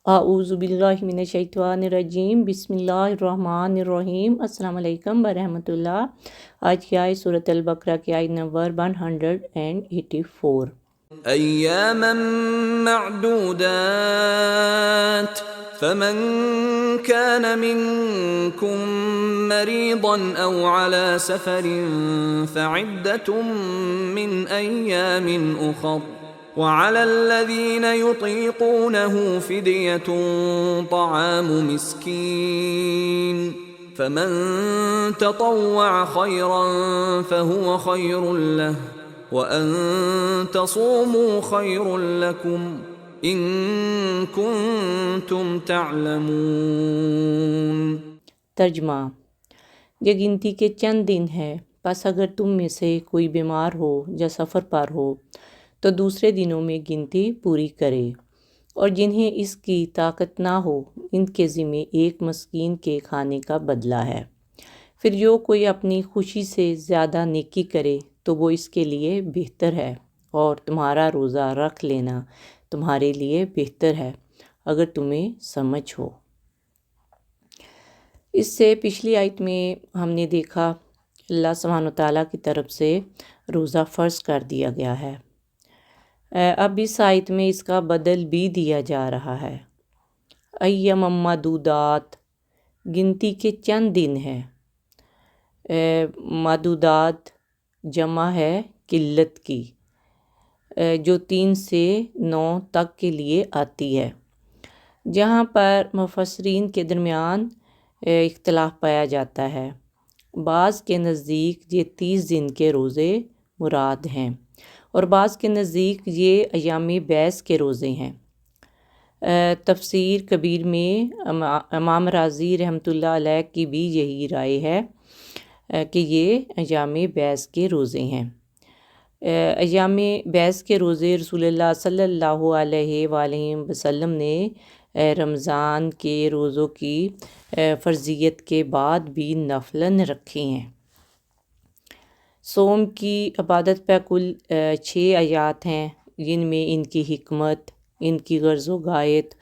اعوذ باللہ من الشیطان الرجیم، بسم اللہ الرحمن الرحیم۔ السلام علیکم ورحمۃ اللہ۔ آج کی آیت سورۃ البقرہ کی آیت نمبر 184۔ ایاما معدودات فمن كان منكم مريضا او على سفر فعدة من ايام اخر وعلى الذين يطيقونه فدية طعام مسكين فمن تطوع خيرا فهو خير له وَأَن تَصُومُوا خَيْرٌ لَكُمْ إِن كُنتُمْ تَعْلَمُونَ۔ ترجمہ: یہ گنتی کے چند دن ہے، پس اگر تم میں سے کوئی بیمار ہو یا سفر پر ہو تو دوسرے دنوں میں گنتی پوری کرے، اور جنہیں اس کی طاقت نہ ہو ان کے ذمے ایک مسکین کے کھانے کا بدلہ ہے۔ پھر جو کوئی اپنی خوشی سے زیادہ نیکی کرے تو وہ اس کے لیے بہتر ہے، اور تمہارا روزہ رکھ لینا تمہارے لیے بہتر ہے اگر تمہیں سمجھ ہو۔ اس سے پچھلی آیت میں ہم نے دیکھا اللہ سبحانہ وتعالیٰ کی طرف سے روزہ فرض کر دیا گیا ہے۔ اب اس آیت میں اس کا بدل بھی دیا جا رہا ہے۔ ایام معدودات، گنتی کے چند دن ہیں۔ معدودات جمع ہے قلت کی، جو 3 سے 9 تک کے لیے آتی ہے، جہاں پر مفسرین کے درمیان اختلاف پایا جاتا ہے۔ بعض کے نزدیک یہ 30 دن کے روزے مراد ہیں، اور بعض کے نزدیک یہ ایام بیس کے روزے ہیں۔ تفسیر کبیر میں امام رازی رحمۃ اللہ علیہ کی بھی یہی رائے ہے کہ یہ ایام بیس کے روزے ہیں۔ ایام بیس کے روزے رسول اللہ صلی اللہ علیہ وآلہ وسلم نے رمضان کے روزوں کی فرضیت کے بعد بھی نفلاً رکھے ہیں۔ صوم کی عبادت پہ کل 6 آیات ہیں، جن میں ان کی حکمت، ان کی غرض و غایت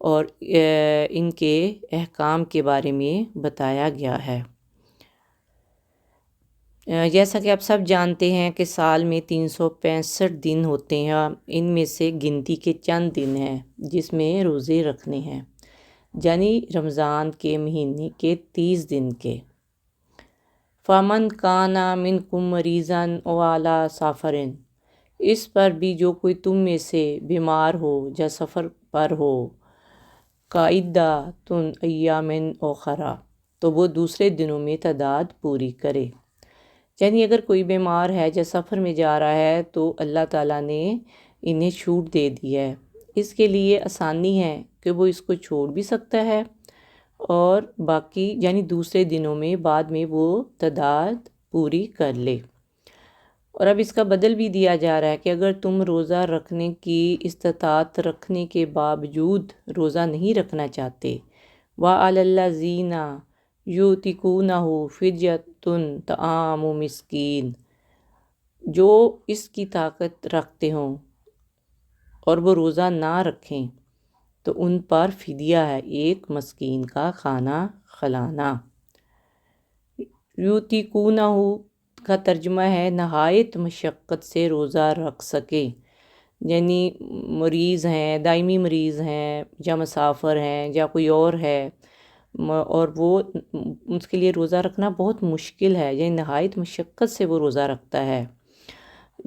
اور ان کے احکام کے بارے میں بتایا گیا ہے۔ جیسا کہ آپ سب جانتے ہیں کہ سال میں 365 دن ہوتے ہیں، ان میں سے گنتی کے چند دن ہیں جس میں روزے رکھنے ہیں، یعنی رمضان کے مہینے کے 30 دن کے۔ فَمَنْ كَانَ مِنْكُمْ مَرِيضًا أَوْ عَلَىٰ سَفَرٍ، اس پر بھی جو کوئی تم میں سے بیمار ہو یا سفر پر ہو، فَعِدَّةٌ أَيَّامٍ أُخَرَ، تو وہ دوسرے دنوں میں تعداد پوری کرے۔ یعنی اگر کوئی بیمار ہے یا سفر میں جا رہا ہے تو اللہ تعالیٰ نے انہیں چھوٹ دے دی ہے، اس کے لیے آسانی ہے کہ وہ اس کو چھوڑ بھی سکتا ہے، اور باقی یعنی دوسرے دنوں میں بعد میں وہ تعداد پوری کر لے۔ اور اب اس کا بدل بھی دیا جا رہا ہے کہ اگر تم روزہ رکھنے کی استطاعت رکھنے کے باوجود روزہ نہیں رکھنا چاہتے، وَعَلَى الَّذِينَ يُطِيقُونَهُ فِدْيَةٌ طَعَامُ مِسْكِينٍ، جو اس کی طاقت رکھتے ہوں اور وہ روزہ نہ رکھیں تو ان پر فدیہ ہے، ایک مسکین کا کھانا کھلانا۔ یُطِیقُونَہُ کا ترجمہ ہے نہایت مشقت سے روزہ رکھ سکے، یعنی مریض ہیں، دائمی مریض ہیں یا مسافر ہیں یا کوئی اور ہے، اور وہ اس کے لیے روزہ رکھنا بہت مشکل ہے، یعنی نہایت مشقت سے وہ روزہ رکھتا ہے۔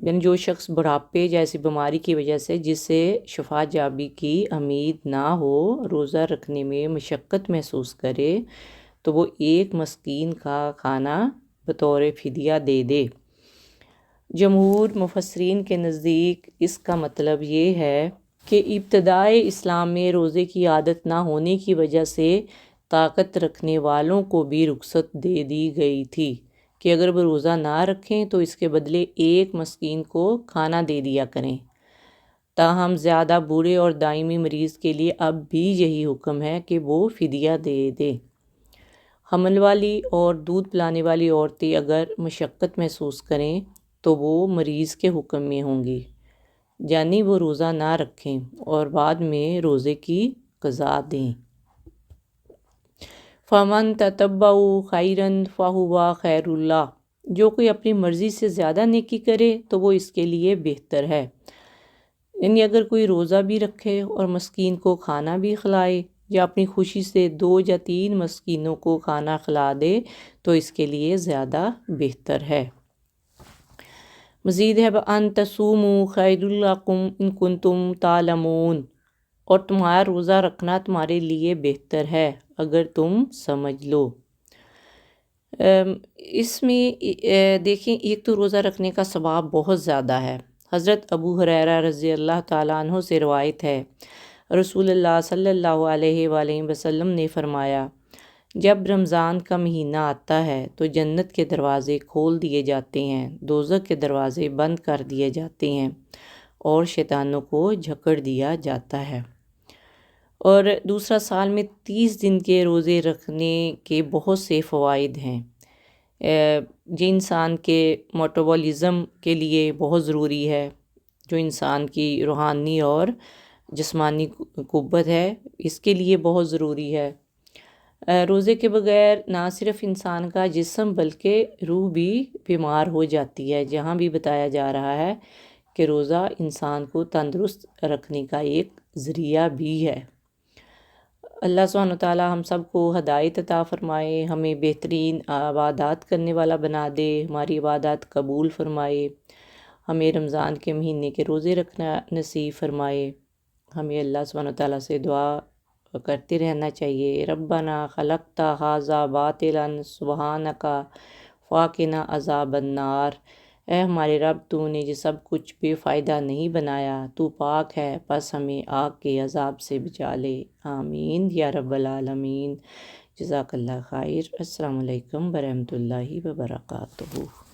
یعنی جو شخص بڑھاپے جیسی بیماری کی وجہ سے جسے شفا یابی کی امید نہ ہو، روزہ رکھنے میں مشقت محسوس کرے تو وہ ایک مسکین کا کھانا بطور فدیہ دے دے۔ جمہور مفسرین کے نزدیک اس کا مطلب یہ ہے کہ ابتدائے اسلام میں روزے کی عادت نہ ہونے کی وجہ سے طاقت رکھنے والوں کو بھی رخصت دے دی گئی تھی کہ اگر وہ روزہ نہ رکھیں تو اس کے بدلے ایک مسکین کو کھانا دے دیا کریں۔ تاہم زیادہ بوڑھے اور دائمی مریض کے لیے اب بھی یہی حکم ہے کہ وہ فدیہ دے دے۔ حمل والی اور دودھ پلانے والی عورتیں اگر مشقت محسوس کریں تو وہ مریض کے حکم میں ہوں گی، یعنی وہ روزہ نہ رکھیں اور بعد میں روزے کی قضا دیں۔ فمن تتبع خیرن فہو خیر اللہ، جو کوئی اپنی مرضی سے زیادہ نیکی کرے تو وہ اس کے لیے بہتر ہے۔ یعنی اگر کوئی روزہ بھی رکھے اور مسکین کو کھانا بھی کھلائے یا اپنی خوشی سے 2 یا 3 مسکینوں کو کھانا کھلا دے تو اس کے لیے زیادہ بہتر ہے۔ مزید ہے وَأَن تَصُومُوا خَيْرٌ لَكُمْ إِن كُنتُمْ تَعْلَمُونَ، اور تمہارا روزہ رکھنا تمہارے لیے بہتر ہے اگر تم سمجھ لو۔ اس میں دیکھیں، ایک تو روزہ رکھنے کا ثواب بہت زیادہ ہے۔ حضرت ابو ہریرہ رضی اللہ تعالیٰ عنہ سے روایت ہے، رسول اللہ صلی اللہ علیہ وآلہ وسلم نے فرمایا، جب رمضان کا مہینہ آتا ہے تو جنت کے دروازے کھول دیے جاتے ہیں، دوزخ کے دروازے بند کر دیے جاتے ہیں اور شیطانوں کو جھکڑ دیا جاتا ہے۔ اور دوسرا، سال میں 30 دن کے روزے رکھنے کے بہت سے فوائد ہیں، جو انسان کے میٹابولزم کے لیے بہت ضروری ہے، جو انسان کی روحانی اور جسمانی قوت ہے اس کے لیے بہت ضروری ہے۔ روزے کے بغیر نہ صرف انسان کا جسم بلکہ روح بھی بیمار ہو جاتی ہے، جہاں بھی بتایا جا رہا ہے کہ روزہ انسان کو تندرست رکھنے کا ایک ذریعہ بھی ہے۔ اللہ سبحانہ وتعالیٰ ہم سب کو ہدایت عطا فرمائے، ہمیں بہترین عبادات کرنے والا بنا دے، ہماری عبادات قبول فرمائے، ہمیں رمضان کے مہینے کے روزے رکھنا نصیب فرمائے۔ ہمیں اللہ سبحانہ وتعالیٰ سے دعا کرتے رہنا چاہیے، ربنا خلقت ھذا باطلا سبحانک فقنا عذاب النار، اے ہمارے رب تو نے یہ سب کچھ بے فائدہ نہیں بنایا، تو پاک ہے، پس ہمیں آگ کے عذاب سے بچا لے، آمین یا رب العالمین۔ جزاک اللہ خیر۔ السلام علیکم ورحمۃ اللہ وبرکاتہ۔